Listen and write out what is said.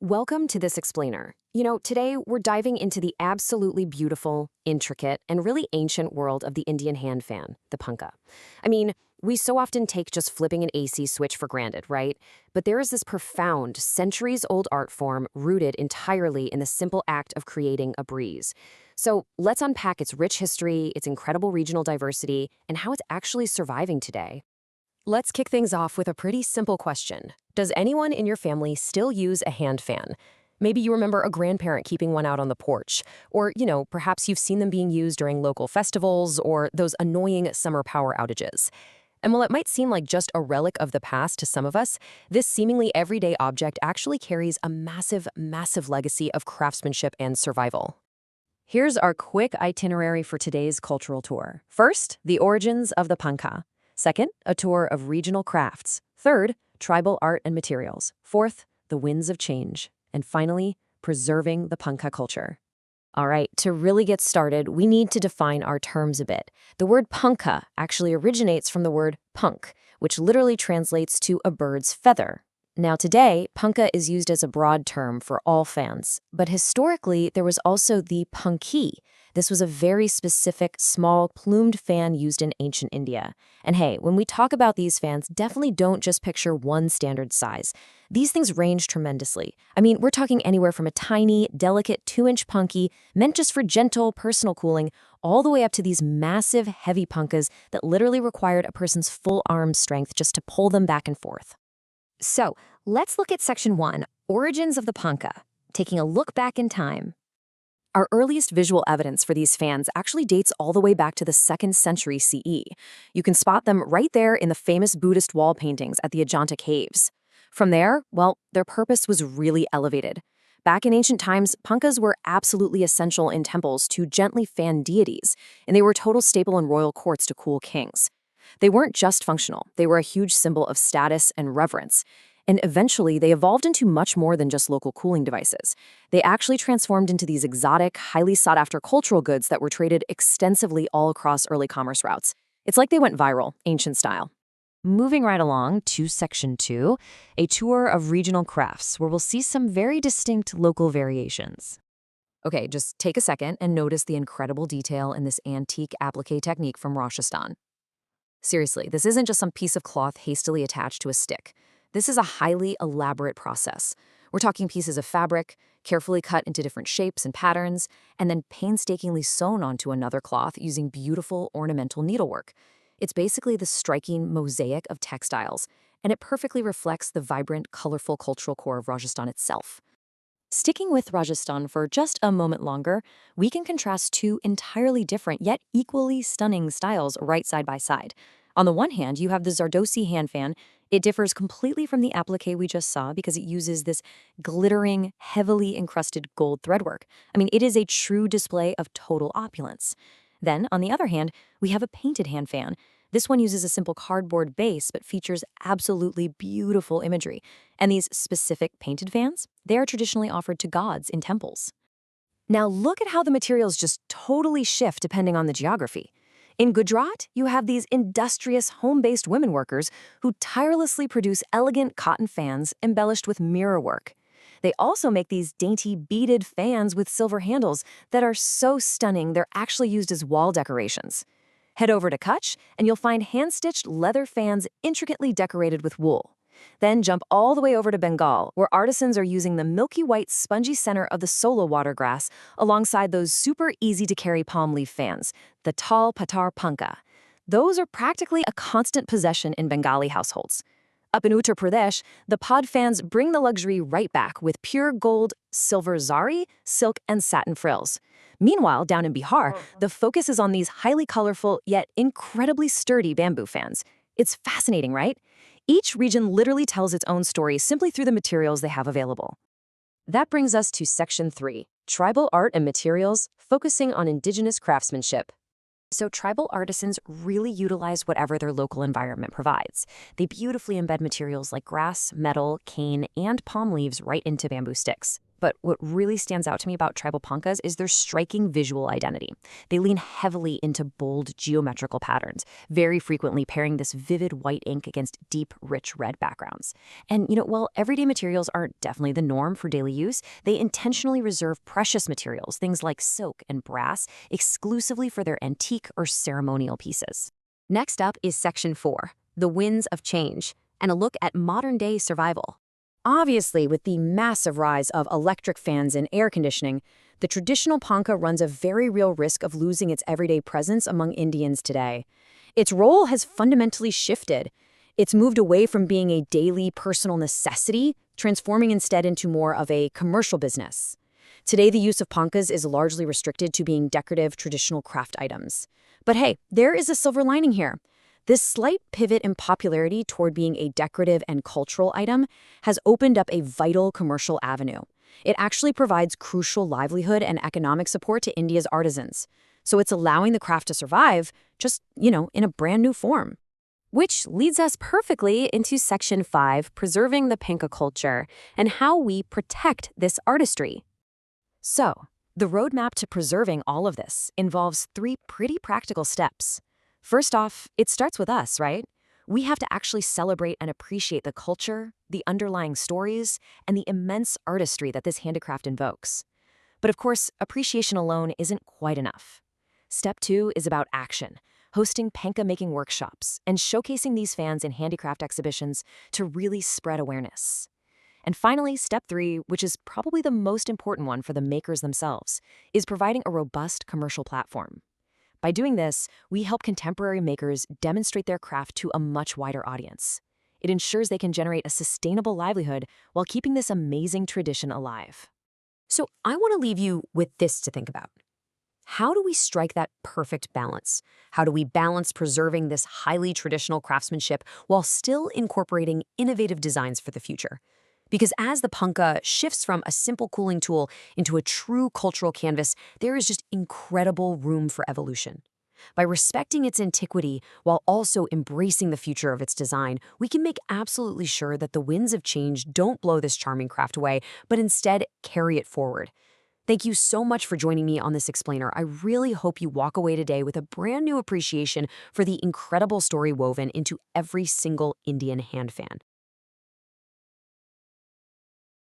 Welcome to this explainer. Today we're diving into the absolutely beautiful, intricate, and really ancient world of the Indian hand fan, the Pankha. I mean, we so often take just flipping an AC switch for granted, right? But there is this profound, centuries-old art form rooted entirely in the simple act of creating a breeze. So let's unpack its rich history, its incredible regional diversity, and how it's actually surviving today. Let's kick things off with a pretty simple question. Does anyone in your family still use a hand fan? Maybe you remember a grandparent keeping one out on the porch. Or, perhaps you've seen them being used during local festivals or those annoying summer power outages. And while it might seem like just a relic of the past to some of us, this seemingly everyday object actually carries a massive, massive legacy of craftsmanship and survival. Here's our quick itinerary for today's cultural tour. First, the origins of the Pankha. Second, a tour of regional crafts. Third, tribal art and materials. Fourth, the winds of change. And finally, preserving the Pankha culture. All right, to really get started, we need to define our terms a bit. The word Pankha actually originates from the word punk, which literally translates to a bird's feather. Now today, Pankha is used as a broad term for all fans, but historically there was also the Pankhi. This was a very specific, small, plumed fan used in ancient India. And hey, when we talk about these fans, definitely don't just picture one standard size. These things range tremendously. I mean, we're talking anywhere from a tiny, delicate 2-inch Pankhi meant just for gentle, personal cooling, all the way up to these massive, heavy Pankhas that literally required a person's full arm strength just to pull them back and forth. So, let's look at Section 1, Origins of the Pankha, taking a look back in time. Our earliest visual evidence for these fans actually dates all the way back to the 2nd century CE. You can spot them right there in the famous Buddhist wall paintings at the Ajanta caves. From there, well, their purpose was really elevated. Back in ancient times, Pankhas were absolutely essential in temples to gently fan deities, and they were a total staple in royal courts to cool kings. They weren't just functional, they were a huge symbol of status and reverence. And eventually, they evolved into much more than just local cooling devices. They actually transformed into these exotic, highly sought-after cultural goods that were traded extensively all across early commerce routes. It's like they went viral, ancient style. Moving right along to Section 2, a tour of regional crafts, where we'll see some very distinct local variations. Okay, just take a second and notice the incredible detail in this antique applique technique from Rajasthan. Seriously, this isn't just some piece of cloth hastily attached to a stick. This is a highly elaborate process. We're talking pieces of fabric, carefully cut into different shapes and patterns, and then painstakingly sewn onto another cloth using beautiful ornamental needlework. It's basically the striking mosaic of textiles, and it perfectly reflects the vibrant, colorful cultural core of Rajasthan itself. Sticking with Rajasthan for just a moment longer, we can contrast two entirely different yet equally stunning styles right side by side. On the one hand, you have the Zardosi hand fan. It differs completely from the applique we just saw because it uses this glittering, heavily encrusted gold threadwork. I mean, it is a true display of total opulence. Then, on the other hand, we have a painted hand fan. This one uses a simple cardboard base but features absolutely beautiful imagery. And these specific painted fans, they are traditionally offered to gods in temples. Now look at how the materials just totally shift depending on the geography. In Gujarat, you have these industrious, home-based women workers who tirelessly produce elegant cotton fans embellished with mirror work. They also make these dainty beaded fans with silver handles that are so stunning they're actually used as wall decorations. Head over to Kutch, and you'll find hand-stitched leather fans intricately decorated with wool. Then jump all the way over to Bengal, where artisans are using the milky white spongy center of the solo watergrass alongside those super easy-to-carry palm leaf fans, the tall patar pankha. Those are practically a constant possession in Bengali households. Up in Uttar Pradesh, the pod fans bring the luxury right back with pure gold, silver zari, silk, and satin frills. Meanwhile, down in Bihar, the focus is on these highly colorful yet incredibly sturdy bamboo fans. It's fascinating, right? Each region literally tells its own story simply through the materials they have available. That brings us to Section 3, Tribal Art and Materials, focusing on indigenous craftsmanship. So tribal artisans really utilize whatever their local environment provides. They beautifully embed materials like grass, metal, cane, and palm leaves right into bamboo sticks. But what really stands out to me about tribal pankas is their striking visual identity. They lean heavily into bold geometrical patterns, very frequently pairing this vivid white ink against deep, rich red backgrounds. And, while everyday materials are definitely the norm for daily use, they intentionally reserve precious materials, things like silk and brass, exclusively for their antique or ceremonial pieces. Next up is Section 4, The Winds of Change, and a look at modern-day survival. Obviously, with the massive rise of electric fans and air conditioning, the traditional panka runs a very real risk of losing its everyday presence among Indians today. Its role has fundamentally shifted. It's moved away from being a daily personal necessity, transforming instead into more of a commercial business. Today, the use of pankas is largely restricted to being decorative, traditional craft items. But hey, there is a silver lining here. This slight pivot in popularity toward being a decorative and cultural item has opened up a vital commercial avenue. It actually provides crucial livelihood and economic support to India's artisans. So it's allowing the craft to survive, just, in a brand new form. Which leads us perfectly into Section 5, Preserving the Pankha Culture, and how we protect this artistry. So, the roadmap to preserving all of this involves 3 pretty practical steps. First off, it starts with us, right? We have to actually celebrate and appreciate the culture, the underlying stories, and the immense artistry that this handicraft invokes. But of course, appreciation alone isn't quite enough. Step 2 is about action, hosting panka-making workshops and showcasing these fans in handicraft exhibitions to really spread awareness. And finally, step 3, which is probably the most important one for the makers themselves, is providing a robust commercial platform. By doing this, we help contemporary makers demonstrate their craft to a much wider audience. It ensures they can generate a sustainable livelihood while keeping this amazing tradition alive. So I want to leave you with this to think about. How do we strike that perfect balance? How do we balance preserving this highly traditional craftsmanship while still incorporating innovative designs for the future? Because as the panka shifts from a simple cooling tool into a true cultural canvas, there is just incredible room for evolution. By respecting its antiquity while also embracing the future of its design, we can make absolutely sure that the winds of change don't blow this charming craft away, but instead carry it forward. Thank you so much for joining me on this explainer. I really hope you walk away today with a brand new appreciation for the incredible story woven into every single Indian hand fan.